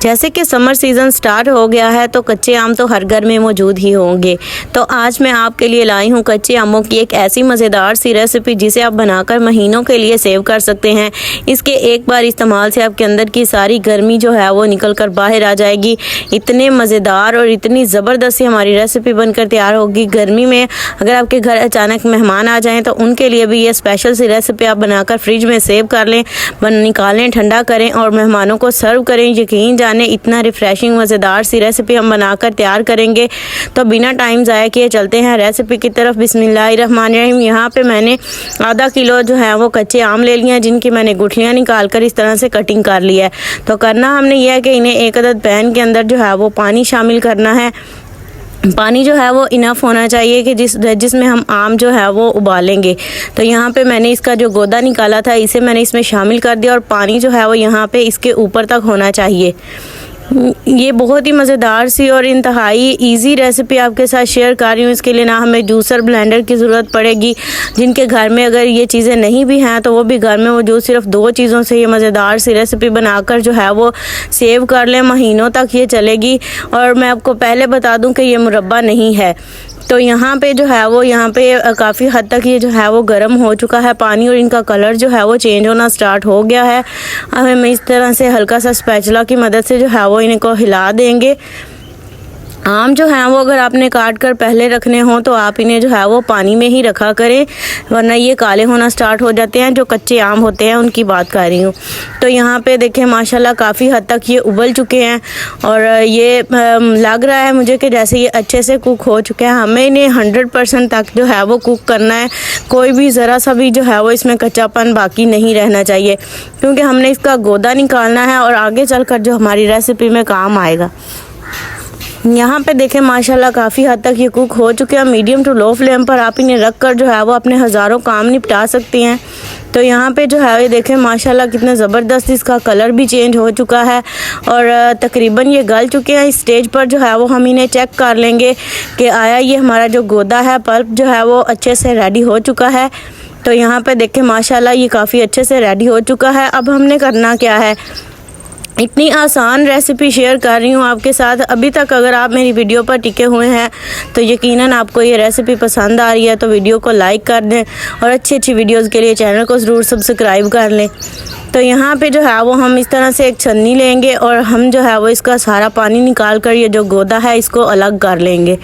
जैसे कि summer season start हो गया है तो कच्चे आम तो हर घर में मौजूद ही होंगे। तो आज मैं आपके लिए लाई हूँ कच्चे आमों की एक ऐसी मज़ेदार सी रेसिपी जिसे आप बनाकर महीनों के लिए सेव कर सकते हैं। इसके एक बार इस्तेमाल से आपके अंदर की सारी गर्मी जो है वो निकल कर बाहर आ जाएगी। इतने मज़ेदार और इतनी ज़बरदस्त हमारी रेसिपी बनकर तैयार होगी। गर्मी में अगर आपके घर अचानक मेहमान आ जाएँ तो उनके लिए भी ये स्पेशल सी रेसिपी आप बनाकर फ्रिज में सेव कर लें, निकालें, ठंडा करें और मेहमानों को सर्व करें। यकीन जाने इतना रिफ्रेशिंग मज़ेदार सी रेसिपी हम बनाकर तैयार करेंगे। तो बिना टाइम ज़ाया किए चलते हैं रेसिपी की तरफ। बिस्मिल्लाहिर्रहमानिर्रहीम। यहाँ पे मैंने आधा किलो जो है वो कच्चे आम ले लिए हैं, जिनकी मैंने गुठलियाँ निकाल कर इस तरह से कटिंग कर ली है। तो करना हमने यह है कि इन्हें एक अदद पैन के अंदर जो है वो पानी शामिल करना है। पानी जो है वो इनफ होना चाहिए कि जिसमें हम आम जो है वो उबालेंगे। तो यहाँ पे मैंने इसका जो गोदा निकाला था इसे मैंने इसमें शामिल कर दिया और पानी जो है वो यहाँ पे इसके ऊपर तक होना चाहिए। ये बहुत ही मज़ेदार सी और इंतहाई इजी रेसिपी आपके साथ शेयर कर रही हूँ। इसके लिए ना हमें जूसर ब्लेंडर की ज़रूरत पड़ेगी। जिनके घर में अगर ये चीज़ें नहीं भी हैं तो वो भी घर में मौजूद सिर्फ 2 चीज़ों से ये मज़ेदार सी रेसिपी बनाकर जो है वो सेव कर लें, महीनों तक ये चलेगी। और मैं आपको पहले बता दूँ कि ये मुरब्बा नहीं है। तो यहाँ पे जो है वो काफ़ी हद तक ये जो है वो गर्म हो चुका है पानी और इनका कलर जो है वो चेंज होना स्टार्ट हो गया है। अब हम इस तरह से हल्का सा स्पैचुला की मदद से जो है वो इनको हिला देंगे। आम जो हैं वो अगर आपने काट कर पहले रखने हों तो आप इन्हें जो है वो पानी में ही रखा करें, वरना ये काले होना स्टार्ट हो जाते हैं। जो कच्चे आम होते हैं उनकी बात कर रही हूँ। तो यहाँ पे देखें माशाल्लाह काफ़ी हद तक ये उबल चुके हैं और ये लग रहा है मुझे कि जैसे ये अच्छे से कुक हो चुके हैं। हमें इन्हें 100% तक जो है वो कुक करना है। कोई भी ज़रा सा भी जो है वो इसमें कच्चापन बाकी नहीं रहना चाहिए, क्योंकि हमने इसका गोदा निकालना है और आगे चल कर जो हमारी रेसिपी में काम आएगा। यहाँ पे देखें माशाल्लाह काफ़ी हद तक ये कुक हो चुके हैं। मीडियम टू लो फ्लेम पर आप इन्हें रख कर जो है वो अपने हज़ारों काम निपटा सकती हैं। तो यहाँ पे जो है ये देखें माशाल्लाह कितने ज़बरदस्त इसका कलर भी चेंज हो चुका है और तकरीबन ये गल चुके हैं। इस स्टेज पर जो है वो हम इन्हें चेक कर लेंगे कि आया ये हमारा जो गोदा है, पल्प जो है वो अच्छे से रेडी हो चुका है। तो यहाँ पर देखें माशाल्लाह ये काफ़ी अच्छे से रेडी हो चुका है। अब हमने करना क्या है, इतनी आसान रेसिपी शेयर कर रही हूँ आपके साथ। अभी तक अगर आप मेरी वीडियो पर टिके हुए हैं तो यकीनन आपको ये रेसिपी पसंद आ रही है। तो वीडियो को लाइक कर दें और अच्छी वीडियोज़ के लिए चैनल को ज़रूर सब्सक्राइब कर लें। तो यहाँ पे जो है वो हम इस तरह से एक छन्नी लेंगे और हम जो है वो इसका सारा पानी निकाल कर ये जो गोदा है इसको अलग कर लेंगे।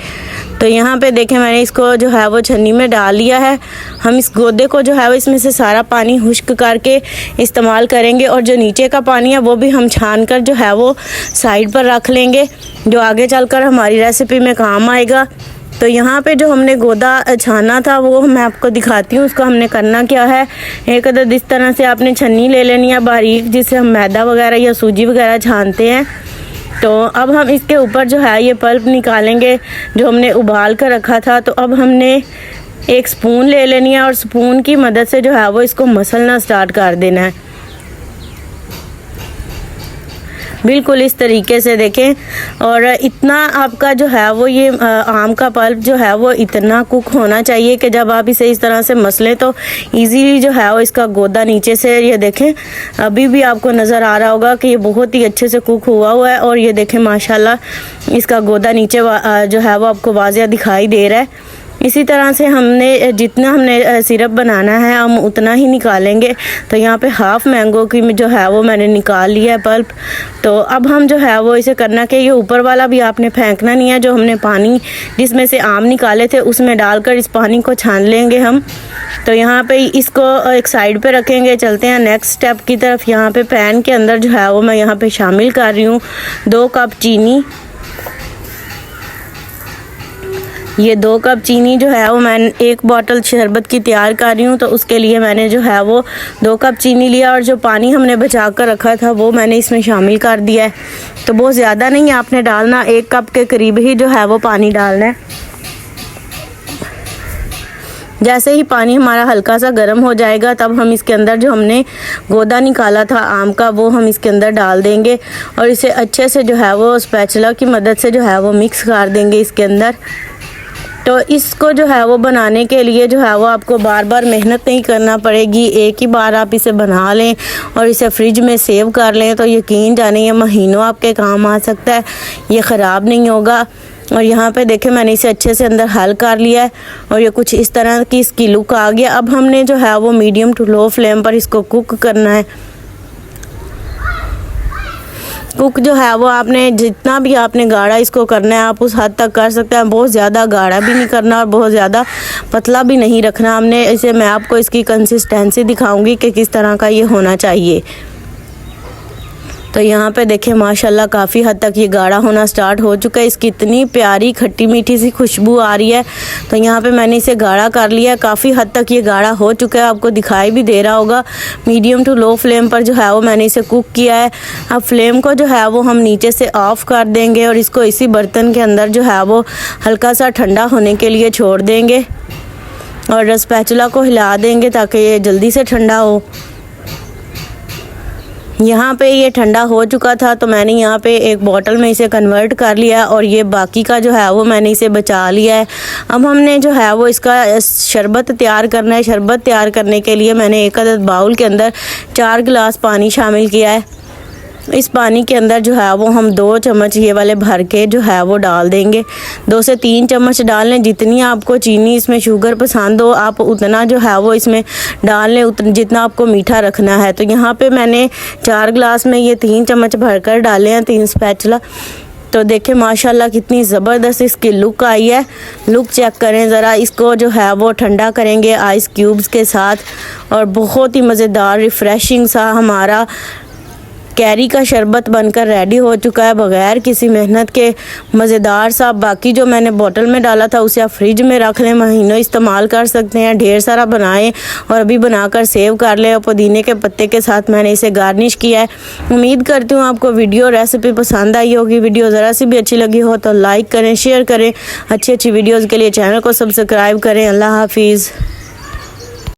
तो यहाँ पे देखें मैंने इसको जो है वो छन्नी में डाल लिया है। हम इस गोदे को जो है वो इसमें से सारा पानी खुश्क करके इस्तेमाल करेंगे और जो नीचे का पानी है वो भी हम छान कर जो है वो साइड पर रख लेंगे, जो आगे चलकर हमारी रेसिपी में काम आएगा। तो यहाँ पे जो हमने गोदा छाना था वो मैं आपको दिखाती हूँ। उसका हमने करना क्या है, एक अदद इस तरह से आपने छन्नी ले लेनी है बारीक, जिससे हम मैदा वगैरह या सूजी वगैरह छानते हैं। तो अब हम इसके ऊपर जो है ये पल्प निकालेंगे जो हमने उबाल कर रखा था। तो अब हमने एक स्पून ले लेनी है और स्पून की मदद से जो है वो इसको मसलना स्टार्ट कर देना है, बिल्कुल इस तरीके से देखें। और इतना आपका जो है वो ये आम का पल्प जो है वो इतना कुक होना चाहिए कि जब आप इसे इस तरह से मसलें तो इजीली जो है वो इसका गोदा नीचे से, ये देखें अभी भी आपको नज़र आ रहा होगा कि ये बहुत ही अच्छे से कुक हुआ है। और ये देखें माशाल्लाह इसका गोदा नीचे जो है वो आपको वाज़िया दिखाई दे रहा है। इसी तरह से जितना हमने सिरप बनाना है हम उतना ही निकालेंगे। तो यहाँ पे हाफ़ मैंगो की जो है वो मैंने निकाल लिया है पल्प। तो अब हम जो है वो इसे करना कि ये ऊपर वाला भी आपने फेंकना नहीं है। जो हमने पानी जिसमें से आम निकाले थे उसमें डालकर इस पानी को छान लेंगे हम। तो यहाँ पे इसको एक साइड पे रखेंगे। चलते हैं नेक्स्ट स्टेप की तरफ। यहाँ पे पैन के अंदर जो है वो मैं यहाँ पे शामिल कर रही हूँ 2 कप चीनी। ये 2 कप चीनी जो है वो मैं 1 बॉटल शरबत की तैयार कर रही हूँ। तो उसके लिए मैंने जो है वो 2 कप चीनी लिया और जो पानी हमने बचा कर रखा था वो मैंने इसमें शामिल कर दिया है। तो बहुत ज़्यादा नहीं आपने डालना, 1 कप के करीब ही जो है वो पानी डालना है। जैसे ही पानी हमारा हल्का सा गर्म हो जाएगा तब हम इसके अंदर जो हमने गोदा निकाला था आम का वो हम इसके अंदर डाल देंगे और इसे अच्छे से जो है वो स्पैचुला की मदद से जो है वो मिक्स कर देंगे इसके अंदर। तो इसको जो है वो बनाने के लिए जो है वो आपको बार बार मेहनत नहीं करना पड़ेगी। एक ही बार आप इसे बना लें और इसे फ्रिज में सेव कर लें तो यकीन जानिए महीनों आपके काम आ सकता है, ये ख़राब नहीं होगा। और यहाँ पे देखें मैंने इसे अच्छे से अंदर हल कर लिया है और ये कुछ इस तरह की इसकी लुक आ गया। अब हमने जो है वो मीडियम टू लो फ्लेम पर इसको कुक करना है। कुक जो है वो आपने जितना भी आपने गाढ़ा इसको करना है आप उस हद तक कर सकते हैं। बहुत ज़्यादा गाढ़ा भी नहीं करना और बहुत ज़्यादा पतला भी नहीं रखना हमने इसे। मैं आपको इसकी कंसिस्टेंसी दिखाऊंगी कि किस तरह का ये होना चाहिए। तो यहाँ पे देखें माशाल्लाह काफ़ी हद तक ये गाढ़ा होना स्टार्ट हो चुका है। इसकी इतनी प्यारी खट्टी मीठी सी खुशबू आ रही है। तो यहाँ पे मैंने इसे गाढ़ा कर लिया है, काफ़ी हद तक ये गाढ़ा हो चुका है, आपको दिखाई भी दे रहा होगा। मीडियम टू लो फ्लेम पर जो है वो मैंने इसे कुक किया है। अब फ्लेम को जो है वो हम नीचे से ऑफ़ कर देंगे और इसको इसी बर्तन के अंदर जो है वो हल्का सा ठंडा होने के लिए छोड़ देंगे और स्पैचुला को हिला देंगे ताकि ये जल्दी से ठंडा हो। यहाँ पे ये ठंडा हो चुका था तो मैंने यहाँ पे एक बोतल में इसे कन्वर्ट कर लिया और ये बाकी का जो है वो मैंने इसे बचा लिया है। अब हमने जो है वो इसका शरबत तैयार करना है। शरबत तैयार करने के लिए मैंने एक अदद बाउल के अंदर 4 गिलास पानी शामिल किया है। इस पानी के अंदर जो है वो हम 2 चम्मच ये वाले भर के जो है वो डाल देंगे। 2 से 3 चम्मच डाल लें। जितनी आपको चीनी इसमें शुगर पसंद हो आप उतना जो है वो इसमें डाल लें, उतना जितना आपको मीठा रखना है। तो यहाँ पे मैंने 4 गिलास में ये 3 चम्मच भरकर डाले हैं, 3 स्पैचुला। तो देखें माशाल्लाह कितनी ज़बरदस्त इसकी लुक आई है। लुक चेक करें ज़रा। इसको जो है वो ठंडा करेंगे आइस क्यूब्स के साथ और बहुत ही मज़ेदार रिफ़्रेशिंग सा हमारा कैरी का शरबत बनकर रेडी हो चुका है बग़ैर किसी मेहनत के, मज़ेदार सा। बाकी जो मैंने बोतल में डाला था उसे आप फ्रिज में रख लें, महीनों इस्तेमाल कर सकते हैं। ढेर सारा बनाएं और अभी बनाकर सेव कर लें। और पुदीने के पत्ते के साथ मैंने इसे गार्निश किया है। उम्मीद करती हूँ आपको वीडियो रेसिपी पसंद आई होगी। वीडियो ज़रा सी भी अच्छी लगी हो तो लाइक करें, शेयर करें। अच्छी अच्छी वीडियोज़ के लिए चैनल को सब्सक्राइब करें। अल्लाह हाफिज़।